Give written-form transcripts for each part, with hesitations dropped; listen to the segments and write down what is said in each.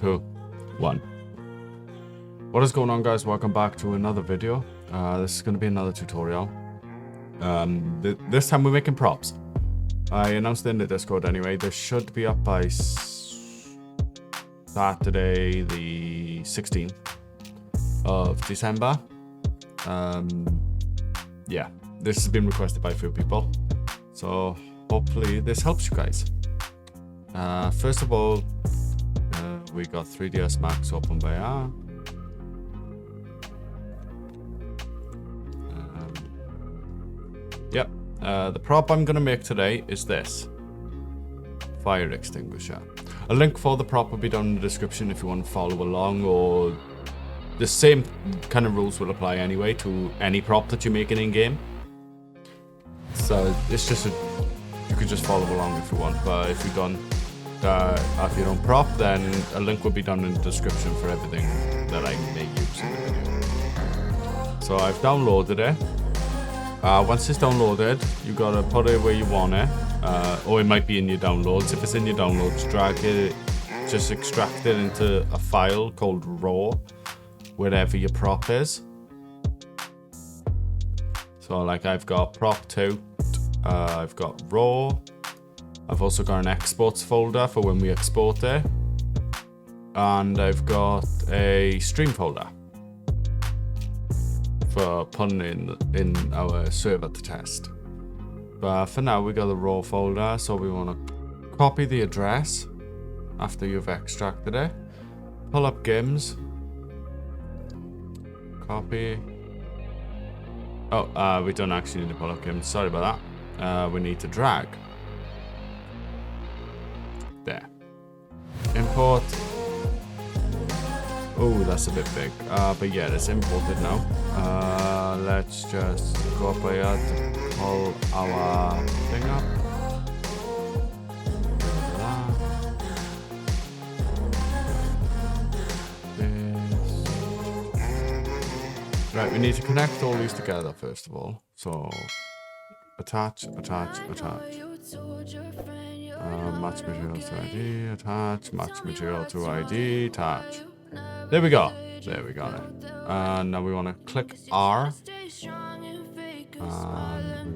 2, 1. What is going on, guys? Welcome back to another video. This is going to be another tutorial. This time we're making props. I announced it in the Discord anyway. This should be up by Saturday the 16th of December. Yeah, this has been requested by a few people, so hopefully this helps you guys. First of all, we got 3ds Max open by R. Yep, the prop I'm going to make today is this fire extinguisher. A link for the prop will be down in the description if you want to follow along, or the same kind of rules will apply anyway to any prop that you're making in game. So it's just you could just follow along if you want, but if you don't have your own prop, then a link will be down in the description for everything that I may use in the video. So I've downloaded it. Once it's downloaded, you gotta put it where you want it, or it might be in your downloads. If it's in your downloads, drag it, just extract it into a file called raw, wherever your prop is. So like I've got prop 2, I've got raw, I've also got an exports folder for when we export it, and I've got a stream folder for putting in our server to test. But for now we got the raw folder, so we want to copy the address after you've extracted it, pull up GIMS, copy. Oh, we don't actually need to pull up GIMS, sorry about that. We need to drag. There. Import. Oh, that's a bit big. But yeah, it's imported now. Let's just go up here to pull our thing up. Right, we need to connect all these together first of all. So attach, attach, attach. Match material to ID, attach, match material to ID, attach. There we go. There we got it. And now we want to click R. And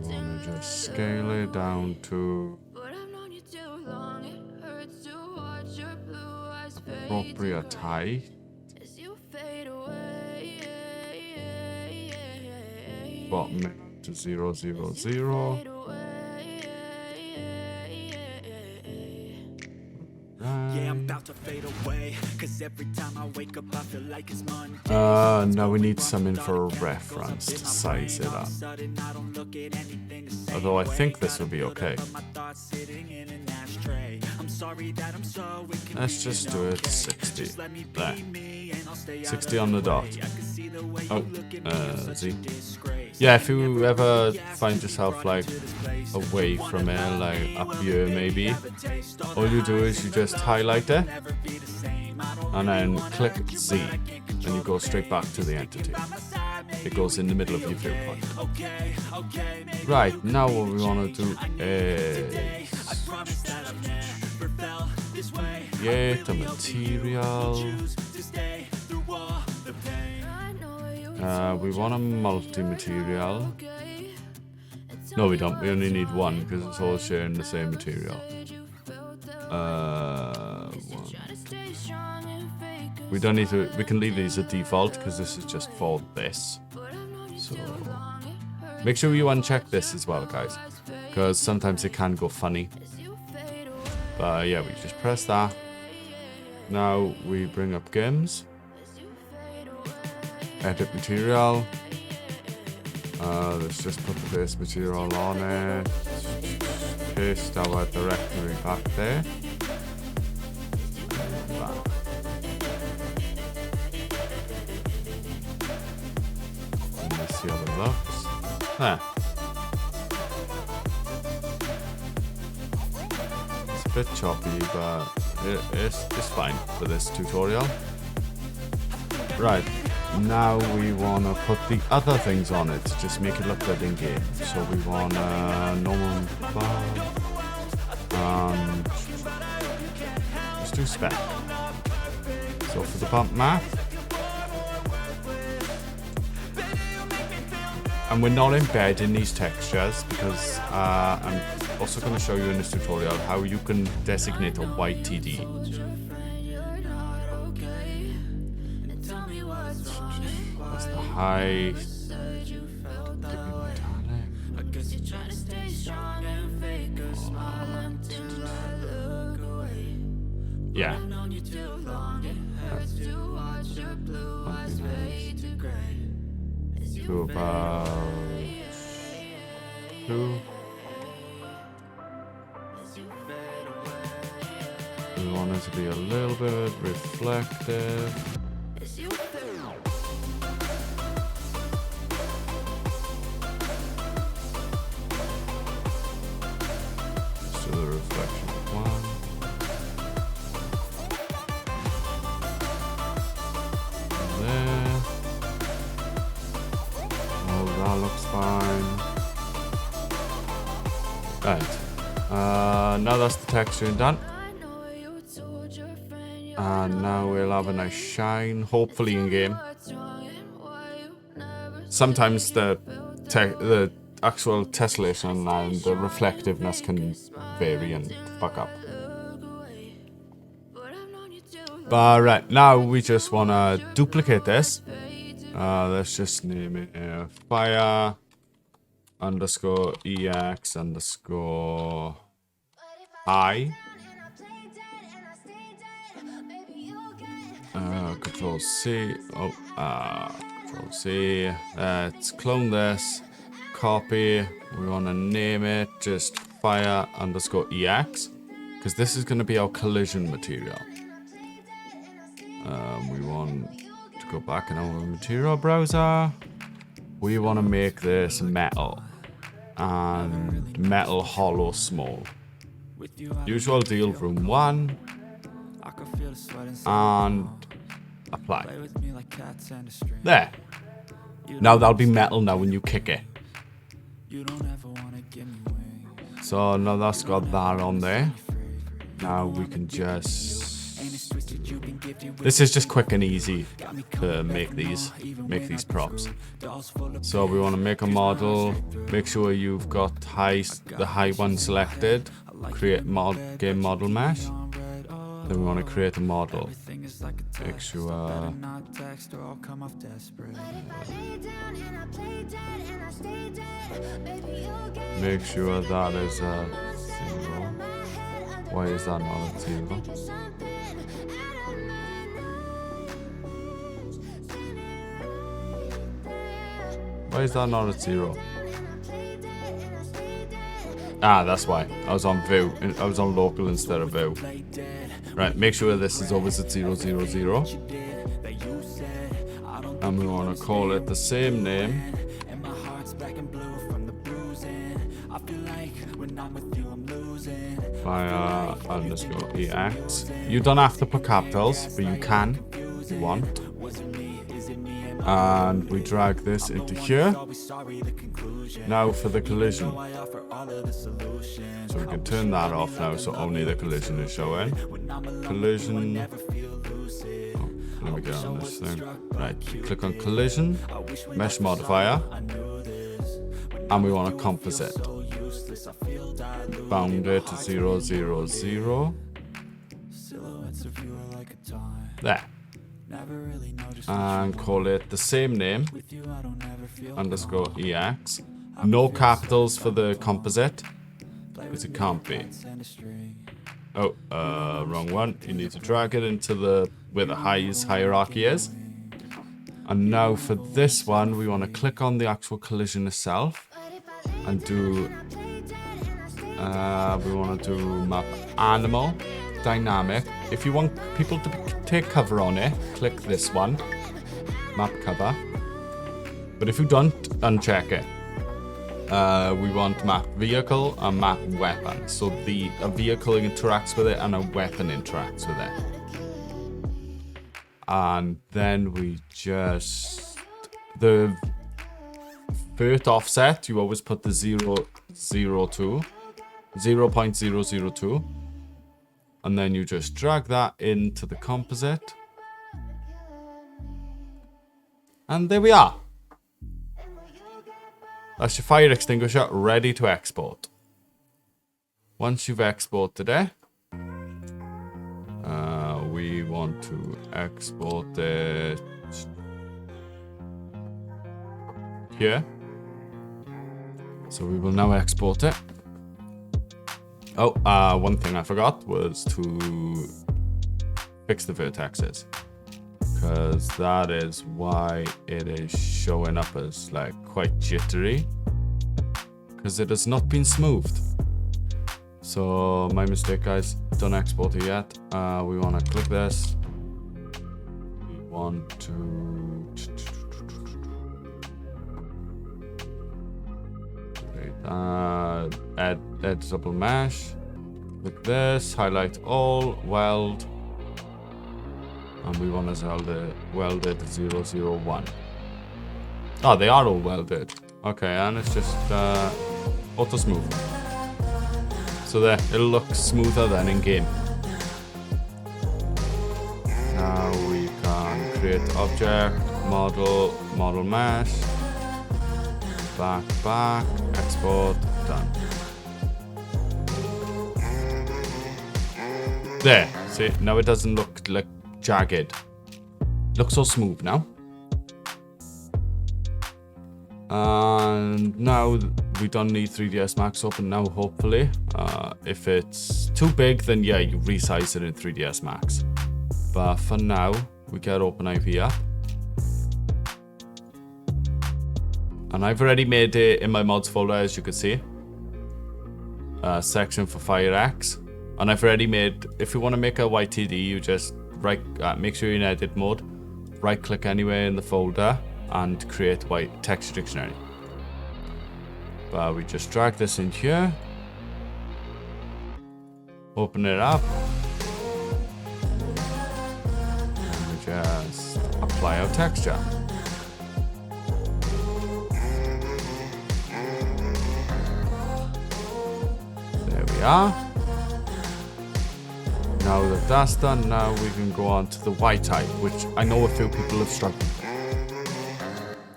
we want to just scale it down to appropriate height. Bottom to 0, 0, 0. Yeah, I'm about to fade away, 'cause every time I wake up I feel like it's Monday. Now we need something for a reference to size it up. Although I think this will be okay. Let's just do it 60. There. 60 on the dot. Oh, Z. Yeah, if you ever find yourself like away from it, like up here maybe, all you do is you just highlight it and then click Z and you go straight back to the entity. It goes in the middle of your viewpoint. Right, now what we want to do is get the material. We want a multi-material. No, we don't. We only need one because it's all sharing the same material. One. We don't need to. We can leave these at default because this is just for this. So make sure you uncheck this as well, guys, because sometimes it can go funny. But yeah, we just press that. Now we bring up GIMS. Edit material. Let's just put the base material on it. Paste our directory back there. And back. And let's see how it looks. There. It's a bit choppy, but it's fine for this tutorial. Right. Now we want to put the other things on it to just make it look good in game. So we want a normal bar and just do spec. So for the bump map, and we're not embedding these textures because I'm also going to show you in this tutorial how you can designate a YTD. That's the high. Yeah. To about 2. We want it to be a little bit reflective. So the reflection of 1. There. Oh, that looks fine. Right. Now that's the texturing done. And now we'll have a nice shine, hopefully in game. Sometimes the actual tessellation and the reflectiveness can vary and fuck up. But right, now we just want to duplicate this. Let's just name it fire underscore ex underscore I. Control C. Control C. Let's clone this. Copy. We want to name it just fire underscore ex because this is going to be our collision material. We want to go back in our material browser. We want to make this metal and metal hollow small. Usual deal room 1 and apply. There. Now that'll be metal now when you kick it. So now that's got that on there. Now we can just... This is just quick and easy to make these props. So we want to make a model. Make sure you've got the high one selected. Create game model mesh. Then we want to create a model. Make sure. Make sure that is a 0. Why is that not a 0? Why is that not a 0? Ah, that's why. I was on view. I was on local instead of view. Right, make sure this is always at 0, 0, 0. And we want to call it the same name. Fire underscore ex. You don't have to put capitals, but you can if you want. And we drag this into here. Now for the collision. So we can turn that off now so only the collision is showing. Collision. Oh, let me get on this thing. Right, click on collision, mesh modifier, and we want a composite. Bound it to 0, 0, 0. There. And call it the same name underscore ex. No capitals for the composite because it can't be. Oh, wrong one. You need to drag it into where the hierarchy is. And now for this one, we want to click on the actual collision itself and do. We want to do map animal dynamic. If you want people to take cover on it, click this one, map cover. But if you don't, uncheck it. We want map vehicle and map weapon. So a vehicle interacts with it and a weapon interacts with it. And then we just... The first offset, you always put the 0.002. And then you just drag that into the composite. And there we are. That's your fire extinguisher ready to export. Once you've exported it, we want to export it here. So we will now export it. Oh, one thing I forgot was to fix the vertexes, because that is why it is showing up as like quite jittery, because it has not been smoothed. So my mistake, guys. Don't export it yet. We want to click this. We want to add editable mesh. Click this. Highlight all. Weld. And we want to welded 001. Oh, they are all welded. Okay, and it's just auto smooth. So there, it'll look smoother than in game. Now we can create object, model mesh, back, export, done. There, see, now it doesn't look like jagged. Looks so smooth now. And now we don't need 3ds Max open now, hopefully. If it's too big, then yeah, you resize it in 3ds Max. But for now, we get OpenIV up. And I've already made it in my mods folder, as you can see. A section for FireX. And I've already made, if you want to make a YTD, you just make sure you're in edit mode. Right click anywhere in the folder and create white texture dictionary. But we just drag this in here. Open it up. And we just apply our texture. There we are. Now that that's done, now we can go on to the Y type, which I know a few people have struggled with.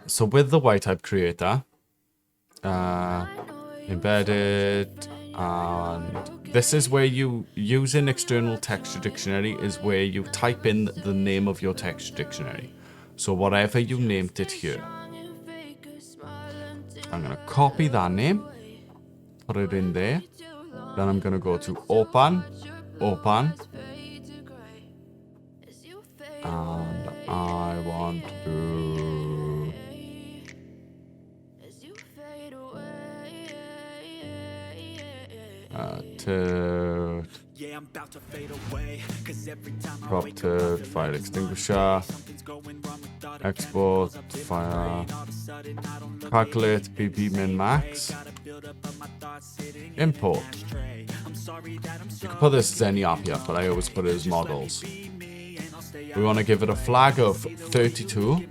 So with the Y type creator, embedded, and this is where you using external texture dictionary is where you type in the name of your texture dictionary. So whatever you named it here, I'm gonna copy that name, put it in there. Then I'm gonna go to open, and I want to prop to fire extinguisher, export fire, calculate PP min max, import. You can put this as any RPF, but I always put it as models. We want to give it a flag of 32,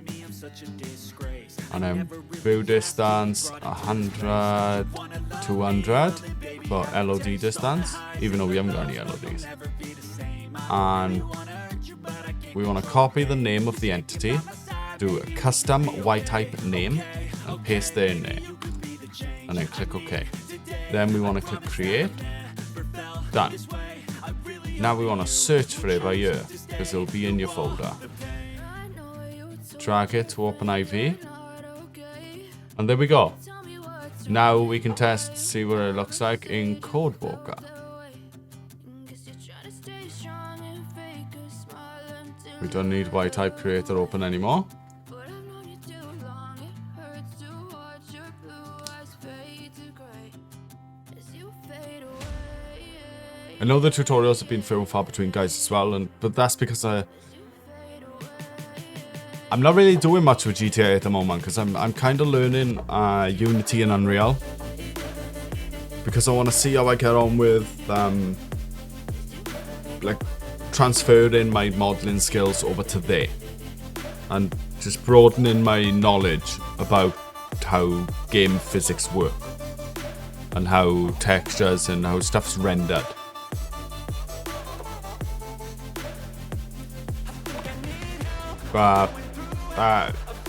and then view distance 100, 200 for LOD distance, even though we haven't got any LODs. And we want to copy the name of the entity, do a custom Y type name, and paste it in there, and then click OK. Then we want to click create. Done. Now we want to search for it by here, because it'll be in your folder. Drag it to OpenIV. And there we go. Now we can test, see what it looks like in CodeWalker. We don't need Y-type creator open anymore. I know the tutorials have been few and far between, guys, as well, but that's because I'm not really doing much with GTA at the moment, because I'm kind of learning Unity and Unreal, because I want to see how I get on with like transferring my modeling skills over to there, and just broadening my knowledge about how game physics work and how textures and how stuff's rendered. But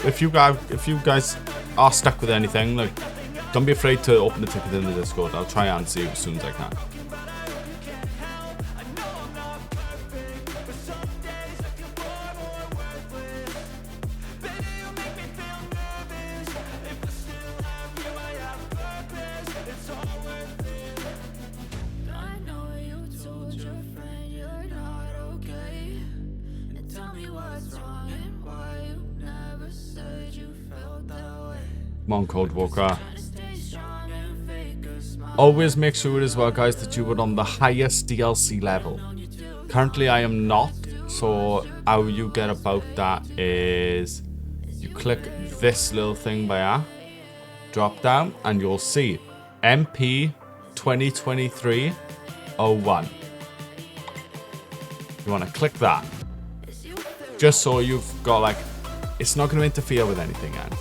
if you guys are stuck with anything, like, don't be afraid to open the ticket in the Discord. I'll try and answer you as soon as I can. Come on, Cold Walker. Always make sure as well, guys, that you are on the highest DLC level. Currently, I am not. So how you get about that is you click this little thing by here, drop down, and you'll see MP 2023-01. You want to click that. Just so you've got, like, it's not going to interfere with anything, man.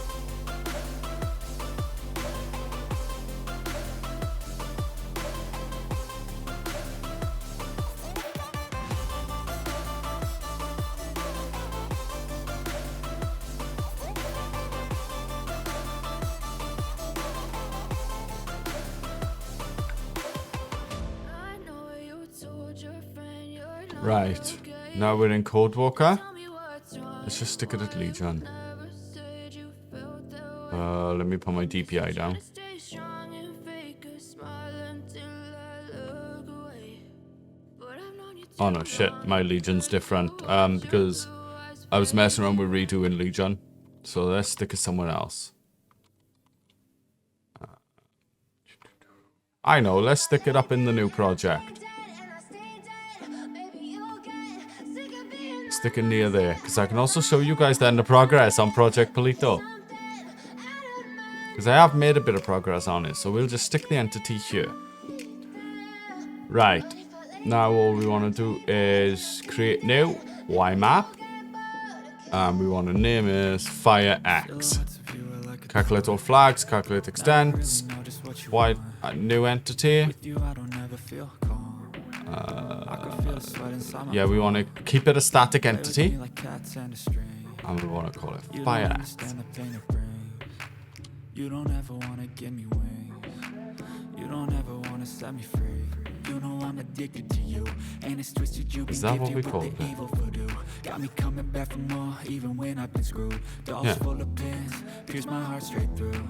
Right, now we're in Code Walker. Let's just stick it at Legion. Let me put my DPI down. Oh no, shit, my Legion's different. Because I was messing around with redoing Legion. So let's stick it somewhere else. I know, let's stick it up in the new project. Stick it near there, because I can also show you guys then the progress on Project Polito. Because I have made a bit of progress on it, so we'll just stick the entity here. Right, now all we want to do is create new Y map. And we want to name it Fire X. Calculate all flags, calculate extents, Y new entity. Yeah, we want to keep it a static entity. And we want to call it Fire X. You don't ever want to give me wings. You don't ever want to set me free. You know I'm addicted to you. And it's twisted you. Is that what we call it? Got me coming back for more even when I've been screwed. Dolls full of pins, pierce my heart straight through.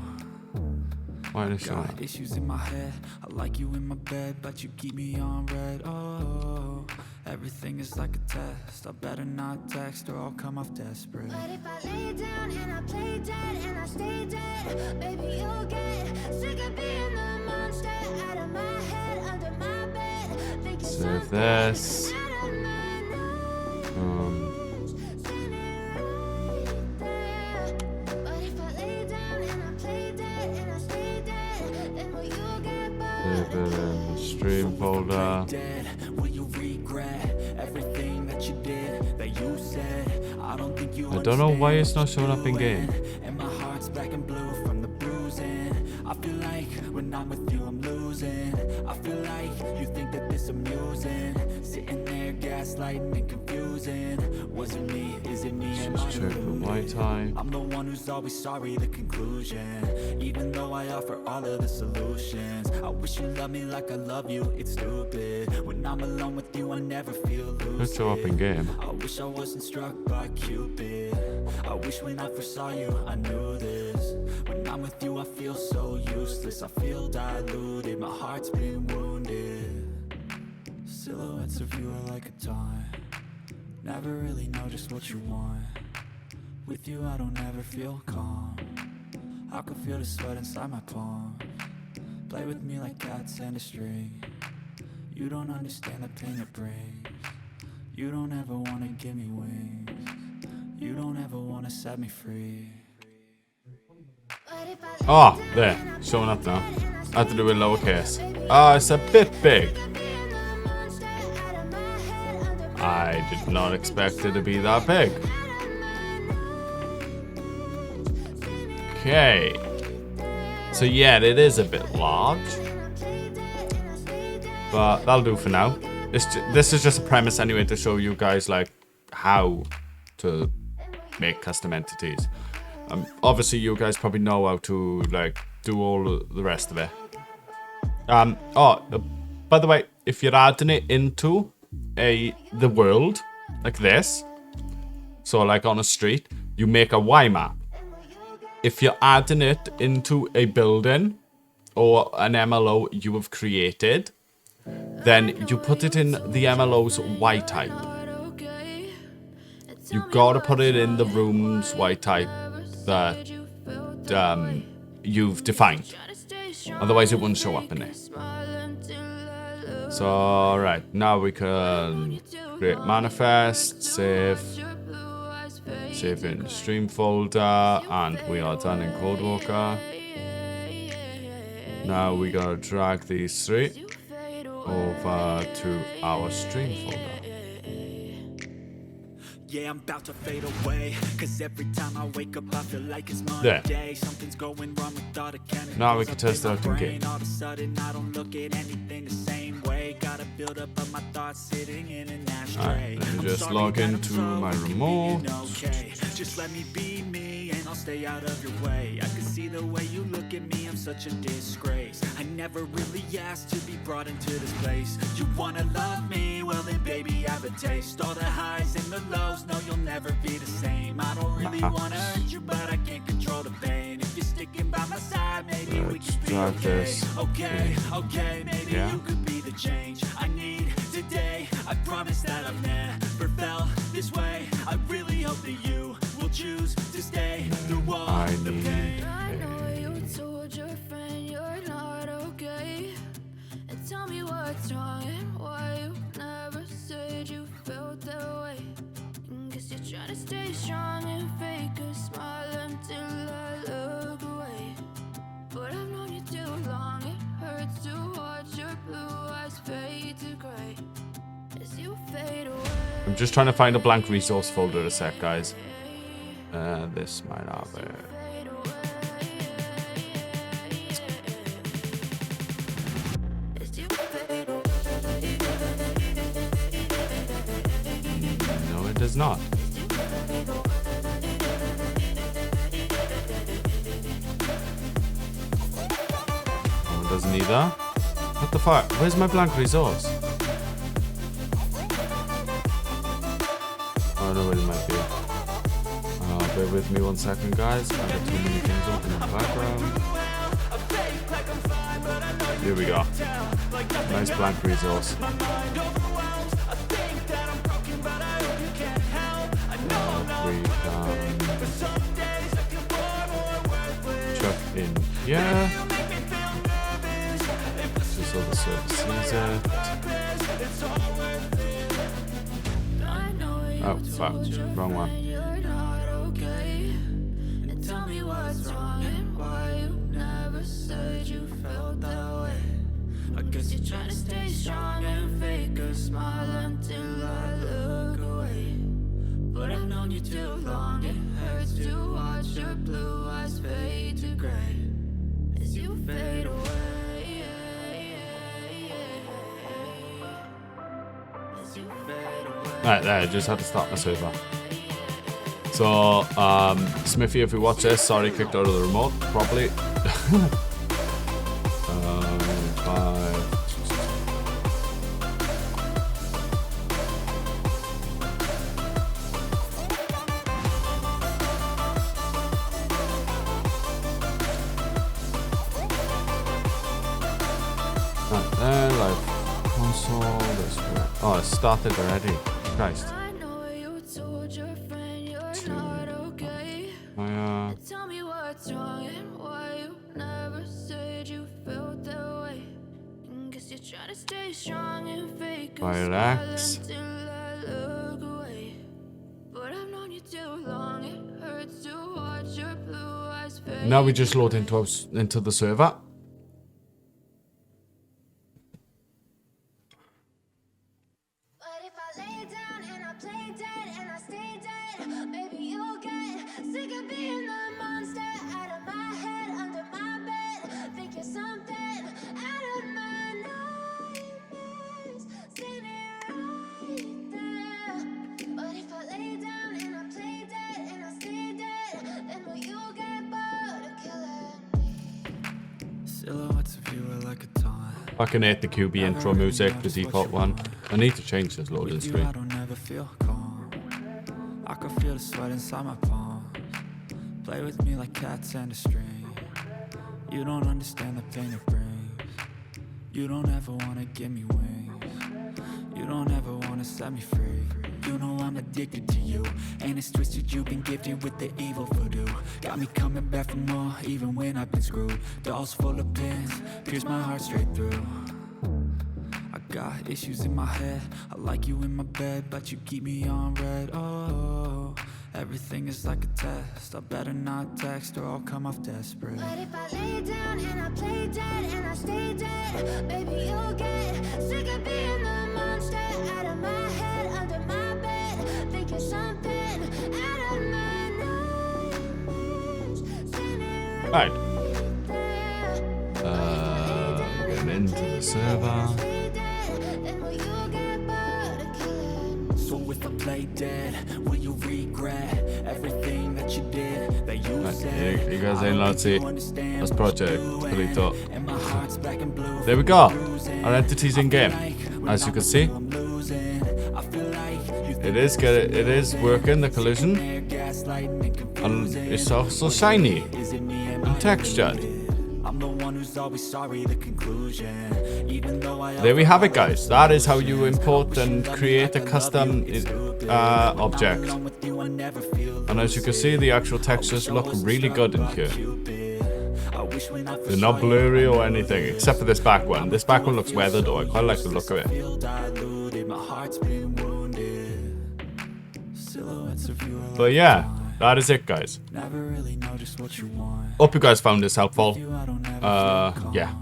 Why is got issues in my head. I like you in my bed, but you keep me on red. Oh, everything is like a test. I better not text or I'll come off desperate. But if I lay down and I play dead and I stay dead, baby, you'll get sick of being the monster out of my head, under my bed. Save this. Save it in the stream folder. I don't know why it's not showing up in game. And my heart's black and blue from the bruising. I feel like when I'm with you I'm losing. I feel like you think that this amusing. Sitting there gaslighting and confusing. Was it me? Is it me? Just check the white tie. I'm the one who's always sorry, the conclusion. Even though I offer all of the solutions. I wish you loved me like I love you, it's stupid. When I'm alone with you I never feel lucid. Let's show up in game. I wish I wasn't struck by Cupid. I wish when I first saw you I knew this. When I'm with you I feel so useless. I feel diluted, my heart's been wounded. Silhouettes of you are like a taunt. Never really know just what you want. With you I don't ever feel calm. I can feel the sweat inside my palm. Play with me like cats and a string. You don't understand the pain it brings. You don't ever want to give me wings. You don't ever want to set me free. Oh, there, showing up now. I have to do it lowercase. Oh, it's a bit big. I did not expect it to be that big. Okay. So yeah, it is a bit large. But that'll do for now. This is just a premise anyway to show you guys like how to make custom entities. Obviously, you guys probably know how to like do all the rest of it. Oh, by the way, if you're adding it into the world like this, so like on a street, you make a Y map. If you're adding it into a building or an MLO you have created, then you put it in the MLO's Y type. You gotta put it in the room's Y type that you've defined. Otherwise, it won't show up in there. So, alright, now we can create manifest, save in stream folder, and we are done in Codewalker. Now we gotta drag these three over to our stream folder. Yeah, I'm about to fade away, cause every time I wake up I feel like it's Monday. Something's going wrong with all the chemicals. Now we can test out in game. All of a sudden I don't look at anything the same way. Gotta build up of my thoughts sitting in an ashtray. Let me just log into my remote. Okay, just let me be me and I'll stay out of your way. I can see the way you look at me, I'm such a disgrace. I never really asked to be brought into this place. You wanna love me? Well then baby have a taste. All the highs and the lows, no you'll never be the same. I don't really wanna hurt you but I can't control the pain. If you're sticking by my side, maybe we could be okay. Okay, maybe you could be the change I need today. I promise that I've never felt this way. I really hope that you will choose to stay through all the pain. I know you told your friend you're not okay, and tell me what's wrong and why you never said you felt that way. Guess you're trying to stay strong and fake a smile until I look away. But I've known you too long, it hurts to watch your blue eyes fade to gray as you fade away. I'm just trying to find a blank resource folder a sec, guys. This might have it. No, it does not. No, it doesn't either. What the fuck? Where's my blank resource? Oh, no, it might be. Bear with me 1 second, guys. I got too many things open in the background. Here we go. Nice blank resource. We can chuck in here. Just so the server sees it. Oh, fuck. Wrong one. You're trying to stay strong and fake a smile until I look away. But I've known you too long, it hurts to watch your blue eyes fade to gray as you fade away. As you fade away. Right there, I just had to start my server. So, Smithy, if you watch this, sorry, kicked out of the remote, probably. Live console, this way. Oh, it started already. Christ. I know you told your friend you're not okay. Tell me what's wrong and why you never said you felt that way. Guess you're trying to stay strong and fake a smile until I look away. But I've known you too long, it hurts to watch your blue eyes fade. Now we just load into the server. But if I lay down and I play dead and I stay dead, then will you Silhouettes of you are like a taunt. Fucking hate the QB intro music, the default one. I need to change this loading With you, screen. I don't ever feel calm. I can feel the sweat inside my palms. Play with me like cats and a string. You don't understand the pain it brings. You don't ever wanna give me wings. You don't ever wanna set me free. You know I'm addicted to you, and it's twisted. You've been gifted with the evil voodoo. Got me coming back for more, even when I've been screwed. Dolls full of pins, pierce my heart straight through. I got issues in my head. I like you in my bed, but you keep me on red. Oh, everything is like a test. I better not text or I'll come off desperate. But if I lay down and I play dead and I stay dead, baby, you'll get sick of being the monster out of my head, under my bed, thinking something out of my nightmares. Right. Getting into the server. So if I play dead, will you regret everything that you did, that you said? You guys ain't allowed to see. That's Project Polito. And my heart's black and blue. There we go. Our entity's in game. As you can see, it is working, the collision, and it's also shiny and textured. There we have it, guys. That is how you import and create a custom object. And as you can see, the actual textures look really good in here. They're not blurry or anything, except for this back one. This back one looks weathered though. I quite like the look of it. But yeah, that is it, guys. Hope you guys found this helpful. Yeah.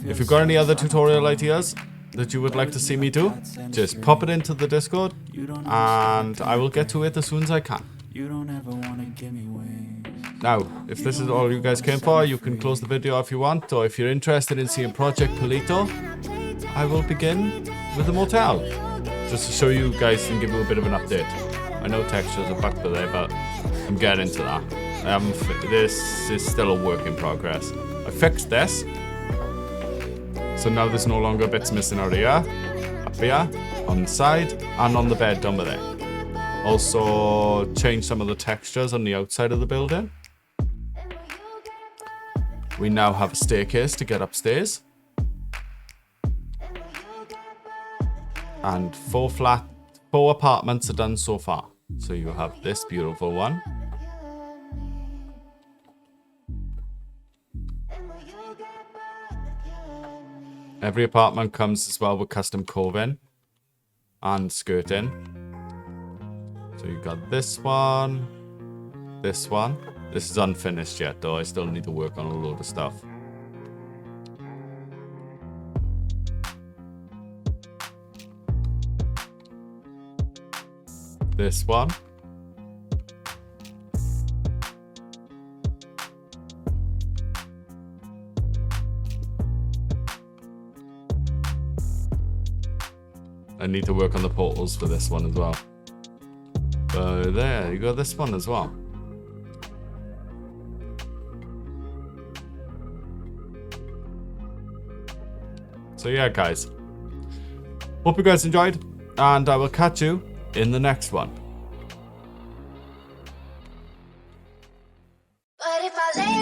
If you've got any other tutorial ideas that you would like to see me do, just pop it into the Discord and I will get to it as soon as I can. Now, if this is all you guys came for, you can close the video if you want, or if you're interested in seeing Project Polito, I will begin with the motel, just to show you guys and give you a bit of an update. I know textures are back to there, but I'm getting into that. This is still a work in progress. I fixed this, so now there's no longer bits missing out here, up here, on the side, and on the bed down there. Also changed some of the textures on the outside of the building. We now have a staircase to get upstairs. And 4 apartments are done so far. So you have this beautiful one. Every apartment comes as well with custom coving and skirting. So you got this one, this one. This is unfinished yet though, I still need to work on a load of stuff. This one. I need to work on the portals for this one as well. But there, you got this one as well. So yeah, guys. Hope you guys enjoyed, and I will catch you in the next one. But if I lay